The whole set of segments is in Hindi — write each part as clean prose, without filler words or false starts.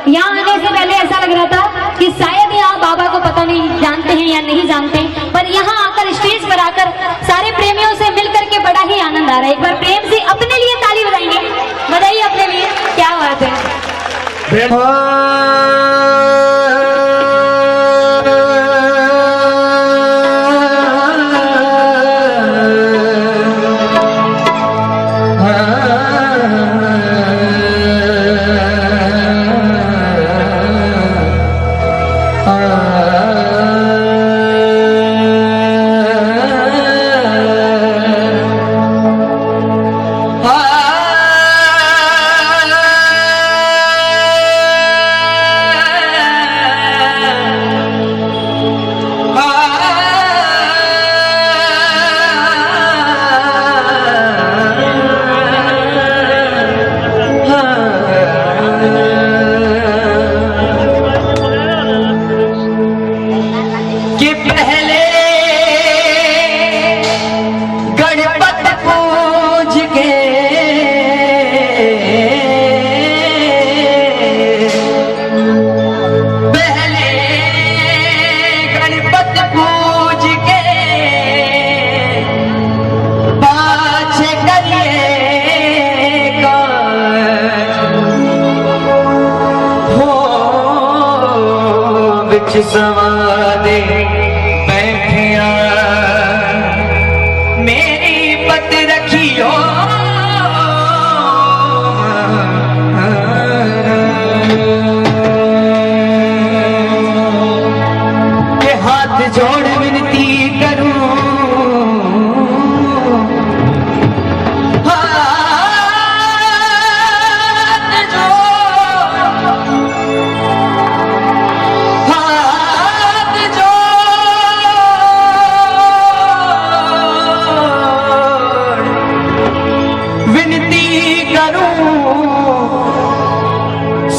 यहाँ आने से पहले ऐसा लग रहा था कि शायद यहाँ बाबा को पता नहीं जानते हैं या नहीं जानते, पर यहाँ आकर स्टेज पर आकर सारे प्रेमियों से मिलकर के बड़ा ही आनंद आ रहा है। एक बार प्रेम से अपने लिए ताली बजाएंगे, बधाइए अपने लिए, क्या बात सवादे बैठिया मेरी पत रखियो के हाथ जोड़ विनती करूं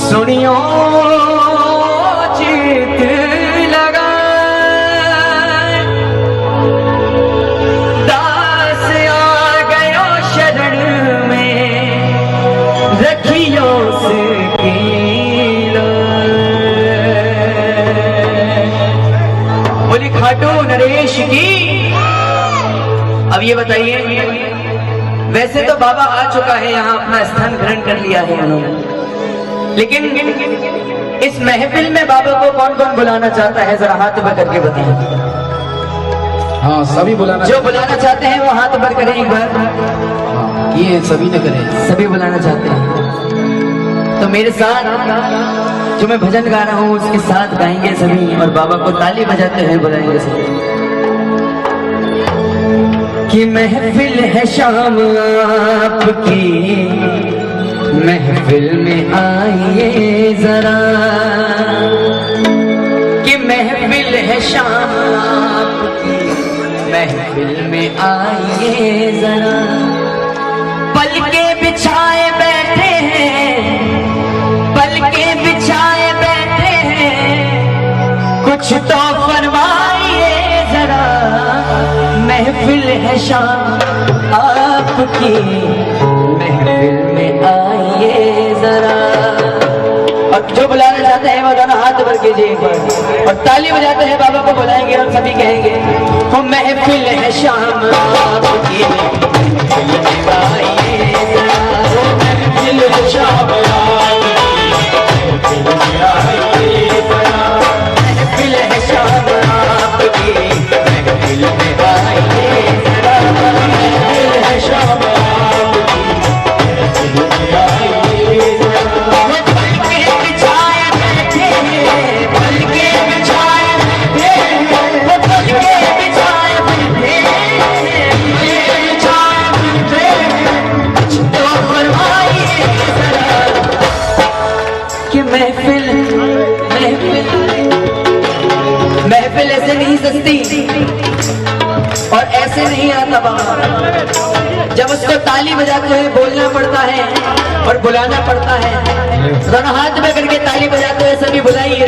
सुनियो चित लगा दास आ गयो शरण में रखियो सकीला। बोली खाटू नरेश की। अब ये बताइए, वैसे तो बाबा आ चुका है, यहाँ अपना स्थान ग्रहण कर लिया है उन्होंने, लेकिन इस महफिल में बाबा को कौन कौन बुलाना चाहता है, जरा हाथ बढ़ करके बताइए। हाँ, सभी बुलाना, जो बुलाना चाहते हैं वो हाथ बढ़ करें एक बार। हाँ, ये सभी ने करें, सभी बुलाना चाहते हैं तो मेरे साथ जो मैं भजन गा रहा हूँ उसके साथ गाएंगे सभी, और बाबा को ताली बजाते हुए बुलाएंगे सभी। कि महफिल है शाम आपकी, महफिल में आइए जरा, कि महफिल है शाम आपकी, महफिल में आइए जरा। पलके बिछाए बैठे हैं, पलके बिछाए बैठे हैं, कुछ तो फरमाइए जरा। महफिल है शाम आपकी, महफिल में आइए जरा। और जो बुलाना चाहते हैं वो दोनों हाथ बढ़ कीजिए एक बार, और ताली बजाते हैं बाबा को बुलाएंगे और सभी कहेंगे वो महफिल है शाम आपकी, महफिल में आइए जरा। महफिल है शाम आपकी, महफिल में आइए जरा। महफिल है शाम आपकी, महफिल में आइए जरा। महफिल है शाम महफिल ऐसे नहीं सस्ती और ऐसे नहीं आता बाबा। जब उसको ताली बजाते हुए बोलना पड़ता है और बुलाना पड़ता है, दोनों हाथ में करके ताली बजाते हुए सभी बुलाइए।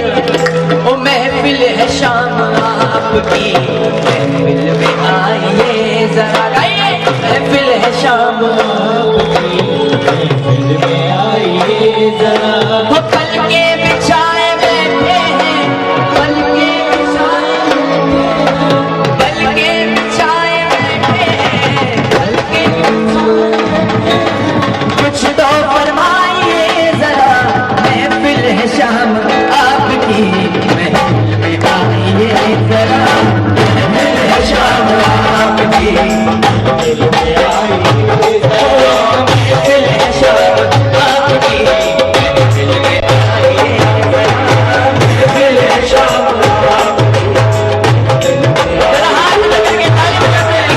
ओ महफिल है शाम आपकी, महफिल में आइए जरा। महफिल है शाम आपकी, महफिल में आइए जरा। पल के शाम आपकी महफिल में आइए जरा, महफिल है शाम आपकी महफिल में आइए जरा, महफिल है शाम आपकी महफिल में आइए जरा, महफिल है शाम आपकी। जरा हाथ लगा के ताली बजाते हैं।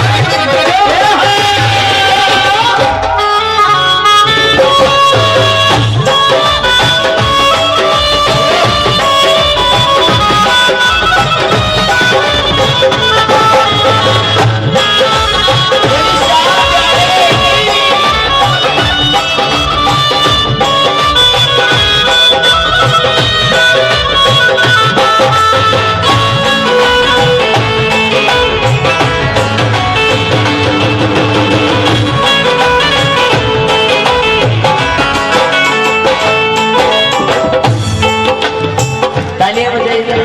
तालियां बजाइए।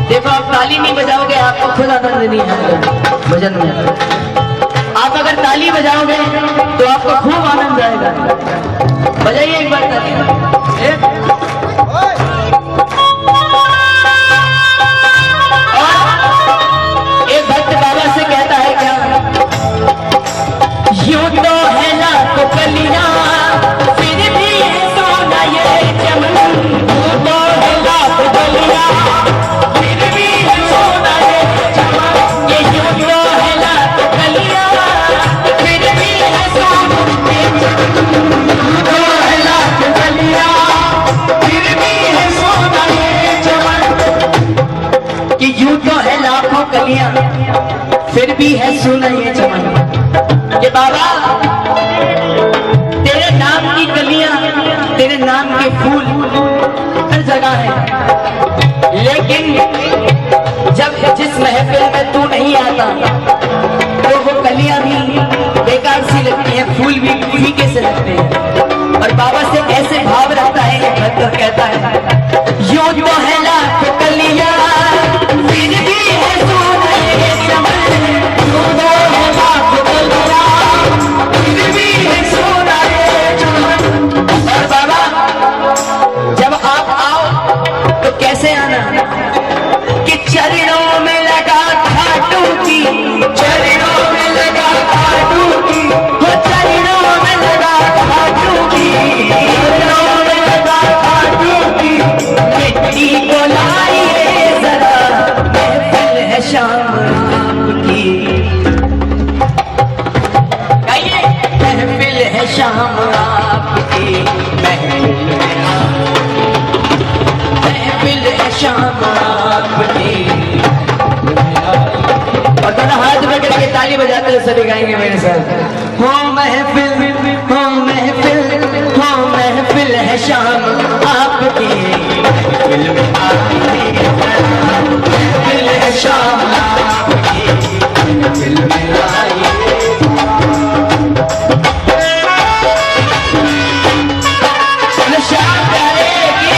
देखो आप ताली नहीं बजाओगे आपको खुद आनंद नहीं आएगा भजन में। आप अगर ताली बजाओगे तो आपको खूब आनंद आएगा। बजाइए एक बार ताली। और एक भक्त बाबा से कहता है क्या, यूं तो है लाख कलियां फिर भी सोना ये चमन, यूं तो है लाख कलियां फिर भी सोना ये चमन, ये यूं तो है लाख कलियां फिर भी सोना ये चमन, यूं तो है लाख कलियां फिर भी सोना ये चमन, कि यूं तो है लाखों कलियां फिर भी है सोना ये चमन। ये बाबा तेरे नाम की कलियां तेरे नाम के फूल हर जगह है, लेकिन जब जिस महफिल में तू नहीं आता तो वो कलियां भी बेकार सी लगती हैं, फूल भी फीके से लगते हैं। और बाबा से ऐसे भाव रहता है ये भक्त कहता है, यूं तो है लाख कलियां फिर भी है सोना ये चमन, यूं तो है लाख कलियां फिर भी है सोना ये चमन। और बाबा जब आप आओ तो कैसे आना, कि चरणों में लगा खाटू की, चरणों में लगा खाटू की, वो चरणों में लगा खाटू की, चरणों में लगा खाटू की, मिट्टी को लाइए जरा, महफिल है शाम आपकी। गाइए, महफिल है शाम आपकी, महफिल है शाम आपकी। और दोनों हाथ में करके ताली बजाते हुए सभी गाएंगे मेरे साथ, हो महफिल है शाम आपकी, महफिल में आइए जरा, महफिल है शाम आपकी, महफिल में आइए। शाम करेगी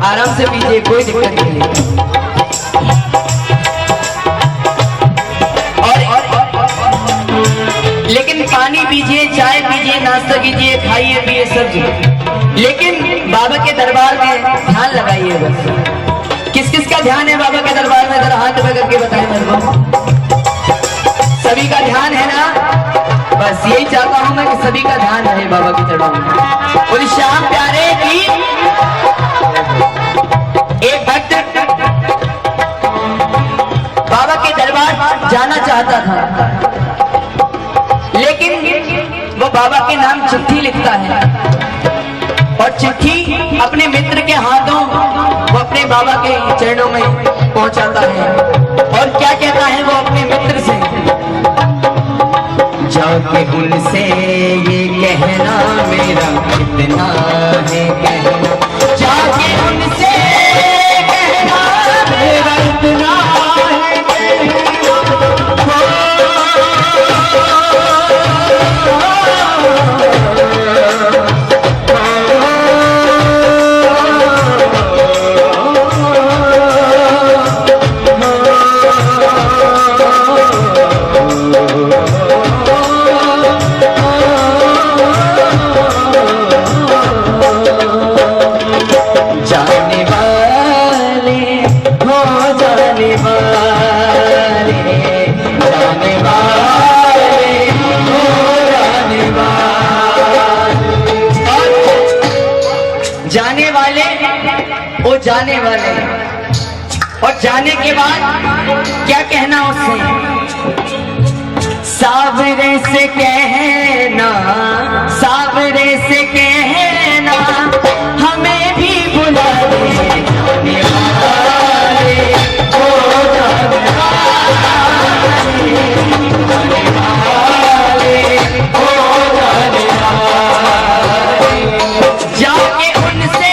आराम से पीजिए, कोई दिक्कत नहीं है। और लेकिन पानी पीजिए, चाय पीजिए, नाश्ता कीजिए, खाइए पिए सब, लेकिन बाबा के दरबार में ध्यान लगाइए बस। किस किस का ध्यान है बाबा के दरबार में, जरा हाथ में करके बताएं मेरे को। सभी का ध्यान है ना? बस यही चाहता हूं मैं कि सभी का ध्यान रहे बाबा के चरणों में। बोली श्याम प्यारे की। एक भक्त बाबा के दरबार जाना चाहता था, लेकिन वो बाबा के नाम चिट्ठी लिखता है और चिट्ठी अपने मित्र के हाथों वो अपने बाबा के चरणों में पहुंचाता है। और क्या कहता है वो अपने मित्र से, जाके उनसे ये कहना मेरा कितना है कहना, जाके उनसे कहना मेरा इतना है जाने वाले। और जाने के बाद क्या कहना उससे, सावरे से कहना, सावरे से कहना हमें भी बुला ले जाने वाले, ओ जाने वाले, जाने वाले, ओ जाने वाले, जाके उनसे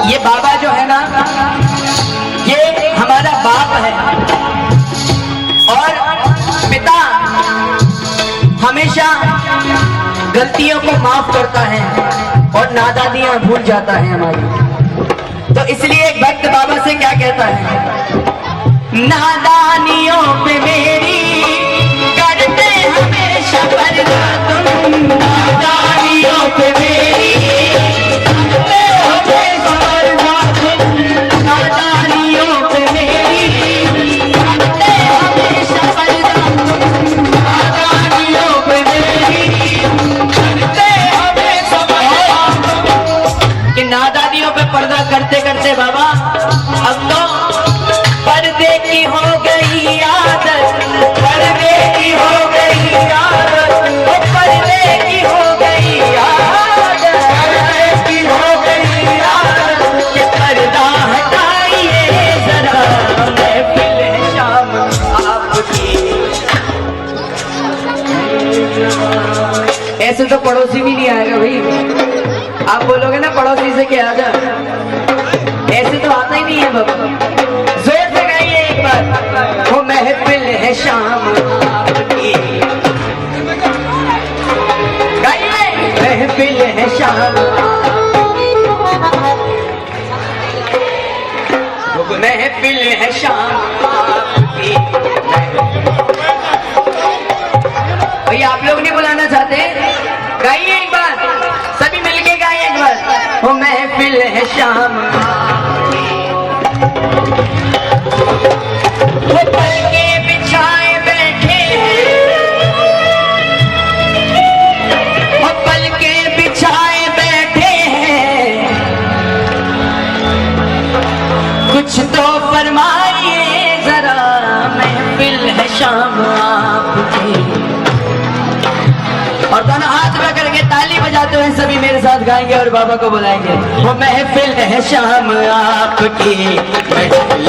ये बाबा जो है ना, ये हमारा बाप है और पिता हमेशा गलतियों को माफ करता है और नादानियां भूल जाता है हमारी। तो इसलिए एक भक्त बाबा से क्या कहता है, नादानियों पे मेरी करते हमेशा पर्दा तुम, नादानियों पे मेरी पर्दा करते करते बाबा अब तो पर्दे की हो गई आदत, पर्दे की हो गई आदत, पर्दे की हो गई आदत, पर्दे की हो गई आदत, ये पर्दा हटाइए जरा महफिल है शाम आपकी। ऐसे तो पड़ोसी भी नहीं आएगा भाई, आप बोलोगे ना पड़ोसी से क्या आजा, ऐसे तो आता ही नहीं है बाबा। जोर से गाइए एक बार, वो महफिल है शाम आपकी, गाइए महफिल है शाम, महफिल है शाम आपकी। भैया आप लोग नहीं बुलाना चाहते, गाइए एक बार, सभी मिलके गाइए एक बार, वो महफिल है शाम, वो पलके बिछाए बैठे हैं, वो पलके बिछाए बैठे हैं, शाम आपकी। और दोनों हाथ में करके ताली बजाते हुए सभी मेरे साथ गाएंगे और बाबा को बुलाएंगे। वो महफिल है शाम आपकी, महफिल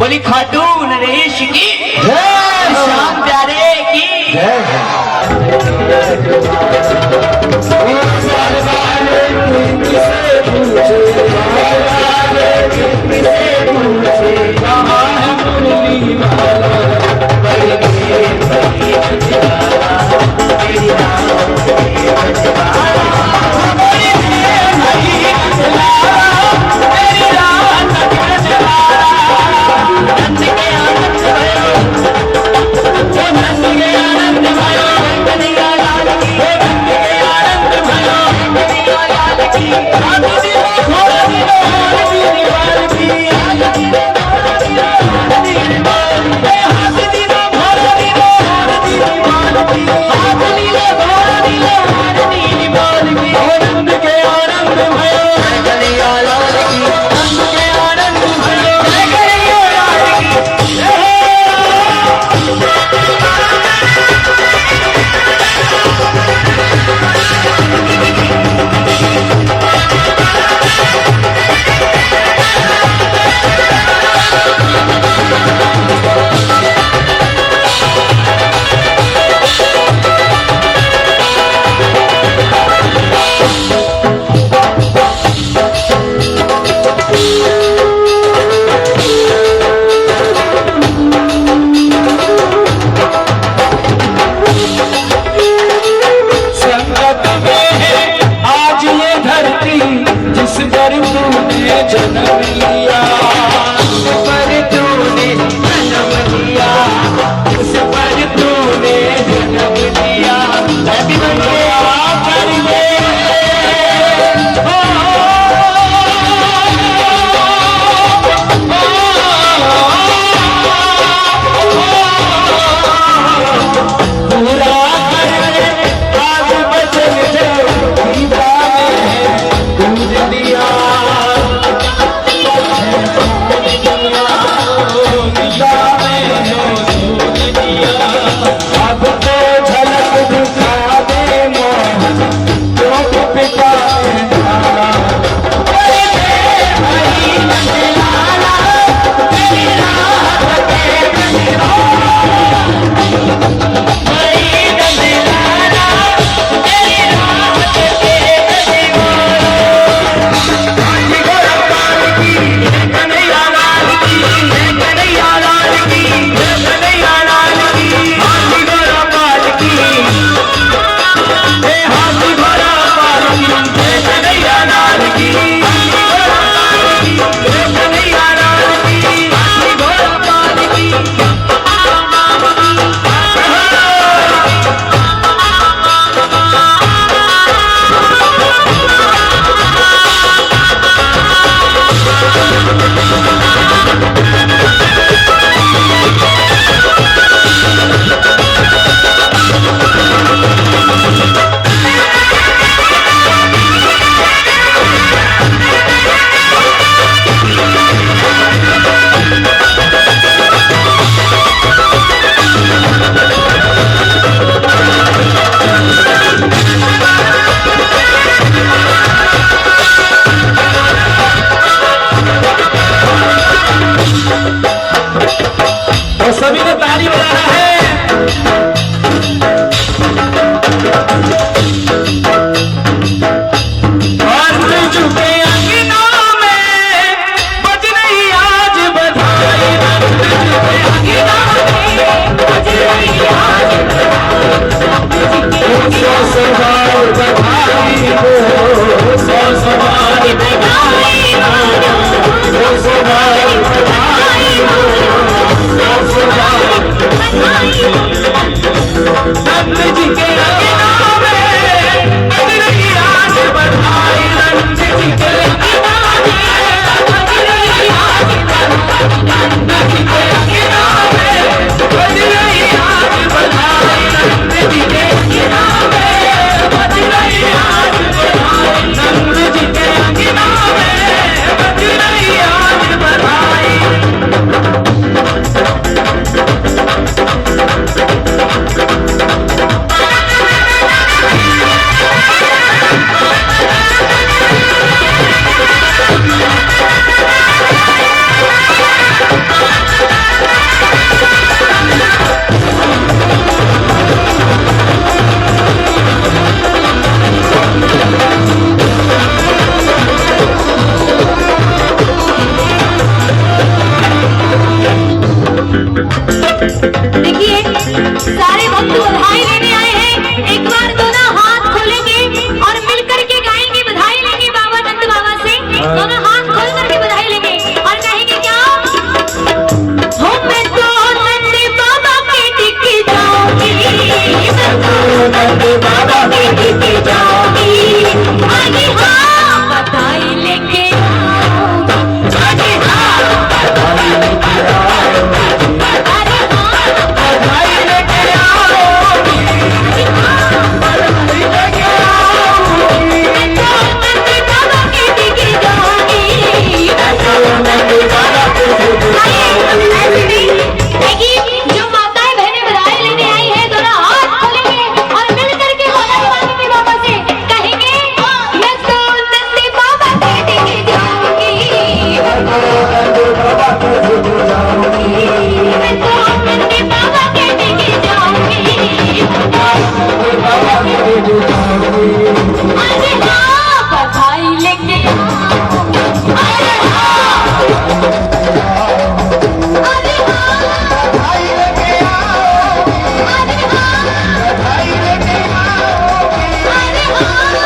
में खाटू नरेश की शाम प्यारे की जी के अंगना में बज रही आज बधाई, नंद जी के अंगना में बज रही आज बधाई, नंद जी के अंगना में बज रही आज बधाई, नंद जी के अंगना में बज रही आज बधाई, नंद जी के अंगना में बज रही आज बधाई। देखिए सारे भक्त बधाई लेने आए हैं, एक बार दोनों हाथ खोलेंगे और मिलकर के गाएंगे, बधाई लेंगे बाबा नंद बाबा से, दोनों हाथ खोल करके बधाई लेंगे और कहेंगे क्या, हो मैं तो नंद बाबा के टिक जाऊंगी, मैं तो नंद बाबा के टिक जाऊंगी, आगे हाँ बधाई लेके आऊंगी, आगे हाँ बधाई लेके आऊंगी, अरे हाँ बधाई लेके आओगी, बधाई लेके आओगी, मैं तो नंद बाबा के टिक जाऊंगी, नंद बाबा के देखिए जो माताएं बहनें बधाई लेने आई हैं, दोनों हाथ खोलेंगे और मिल करके बधाई मांगेंगे बाबा से, कहेंगे मैं तो नंद बाबा के टिक जाऊंगी, मैं तो नंद बाबा के टिक जाऊंगी, अरे हाँ बधाई लेके आऊंगी, अरे हाँ, अरे हाँ बधाई लेके आओगी, अरे हाँ, बधाई लेके आओगी। अरे हाँ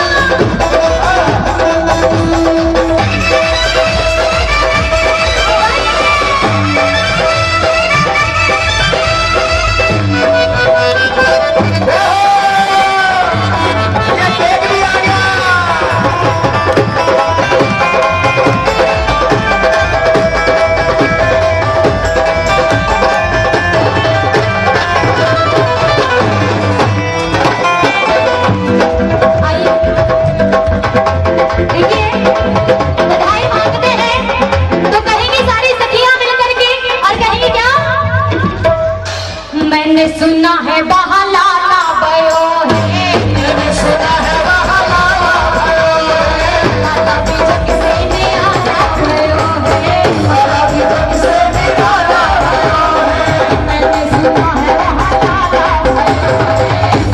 ये केक भी आ गया। आइए देखिए बधाई मांगते हैं तो कहेंगी सारी सखियां मिलकर के और कहेंगी क्या, मैंने सुना है वहाँ लाला भयो है, मैंने सुना है वहाँ लाला भयो है, लाला भी जग से निराला भयो है, लाला भी जग से निराला भयो है, मैंने सुना है वहाँ लाला भयो है,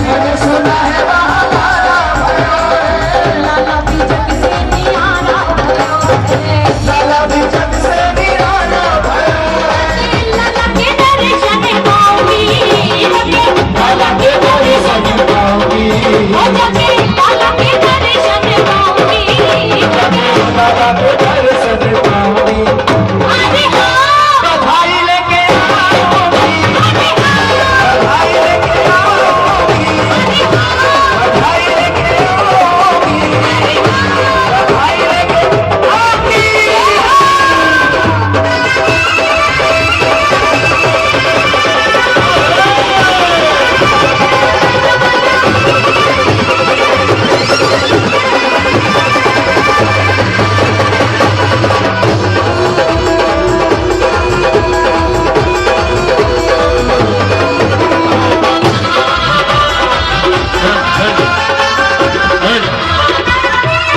मैंने सुना है वहाँ लाला भयो है, लाला भी जग से निराला भयो है, लाला भी जग से निराला भयो है, लाला के दर्शन पाऊंगी, लाला के दर्शन पाऊंगी, लाला के दर्शन पाऊंगी, लाला के दर्शन पाऊंगी। अरे हाँ बधाई लेके आओगी, अरे हाँ बधाई लेके आओगी, बधाई लेके आओगी, बधाई लेके आओगी।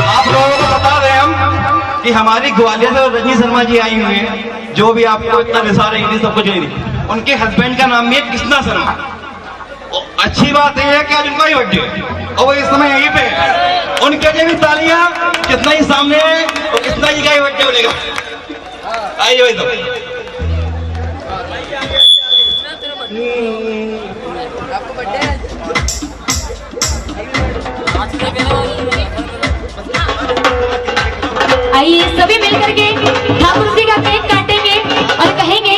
आप लोगों को बता रहे हैं हम कि हमारी ग्वालियर से रजनी शर्मा जी आई हुई हैं, जो भी आपको इतना निशा रही थी सब कुछ नहीं थी। उनके हस्बैंड का नाम भी है कृष्णा शर्मा। अच्छी बात यह है कि आज उनका ही बर्थडे है और वो इस समय यहीं पे है। उनके लिए भी तालियां, कितना ही सामने है और कितना जी का ही बर्थडे बोलेगा। आइए भाई साहब। आइए सभी मिलकर के ठाकुर जी का केक काटेंगे और कहेंगे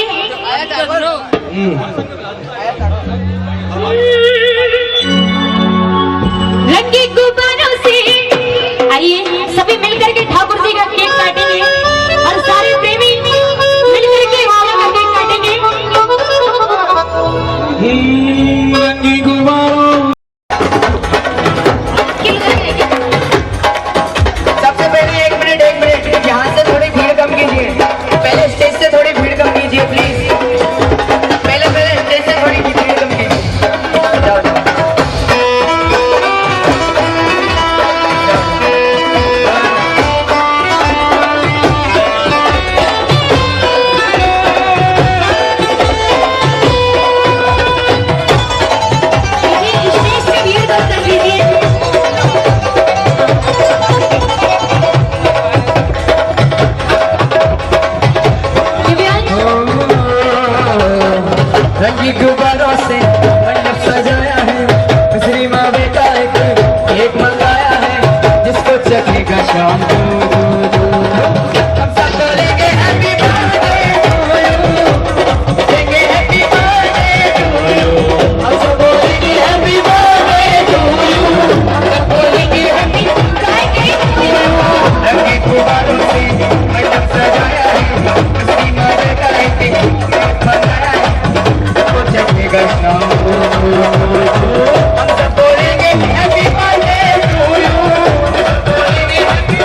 श्याम हम सब बोलेंगे हैप्पी बर्थडे टू यू, देंगे हैप्पी बर्थडे टू यू, हम सब बोलेंगे हैप्पी बर्थडे टू यू, हम सब बोलेंगे हैप्पी बर्थडे टू यू। रंगी गुब्बारों से मंडप सजाया है, उसकी मदद का इंतजाम बनाया है, वो जगेगा शाम को, हम सब बोलेंगे हैप्पी बर्थडे टू यू, बोलेंगे हैप्पी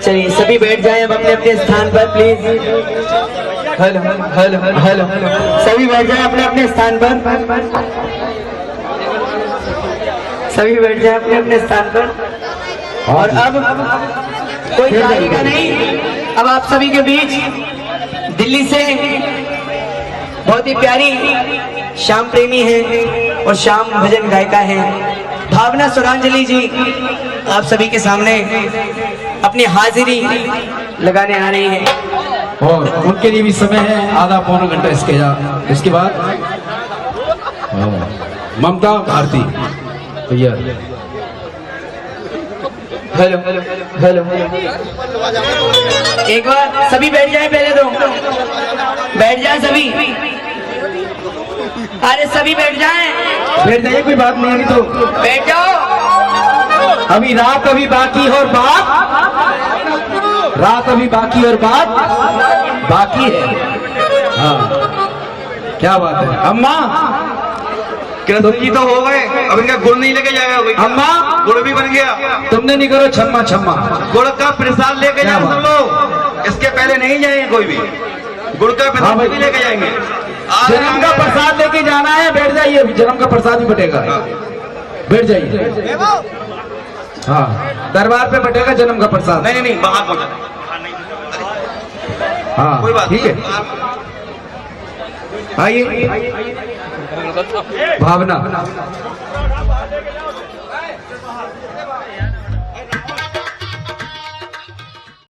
चलिए सभी बैठ जाएं अब अपने अपने स्थान पर प्लीज। हेलो हेलो हेलो सभी बैठ जाएं अपने अपने स्थान पर, सभी बैठ जाएं अपने अपने स्थान पर। और अब कोई जाएगा नहीं, अब आप सभी के बीच दिल्ली से बहुत ही प्यारी श्याम प्रेमी है और श्याम भजन गायिका है भावना सुरांजलि जी आप सभी के सामने अपनी हाजिरी लगाने आ रही है और उनके लिए भी समय है आधा पौना घंटा इसके बाद ममता भारती भैया। हेलो हेलो एक बार सभी बैठ जाए, पहले तो बैठ जाए सभी, अरे सभी बैठ जाए, बैठ जाइए, कोई बात नहीं है तो बैठ जाओ। अभी रात अभी बाकी और बात, रात अभी बाकी और बात बाकी है। हाँ क्या बात है अम्मा, कृष्ण जी तो हो गए, अब इनका गुड़ नहीं लेके जाएगा कोई। अम्मा गुड़ भी बन गया, तुमने नहीं करो छम्मा छम्मा, गुड़ का प्रसाद लेके क्या जाए बात? सब लोग, इसके पहले नहीं जाएंगे कोई भी, गुड़ का हाँ प्रसाद भाई। भी लेके जाएंगे। जन्म का प्रसाद लेके जाना है, बैठ जाइए, जन्म का प्रसाद भी बटेगा, बैठ जाइए। हाँ दरबार पे बटेगा जन्म का प्रसाद। नहीं नहीं बाहर पहुंचा, हाँ कोई बात ठीक है, आइए भावना।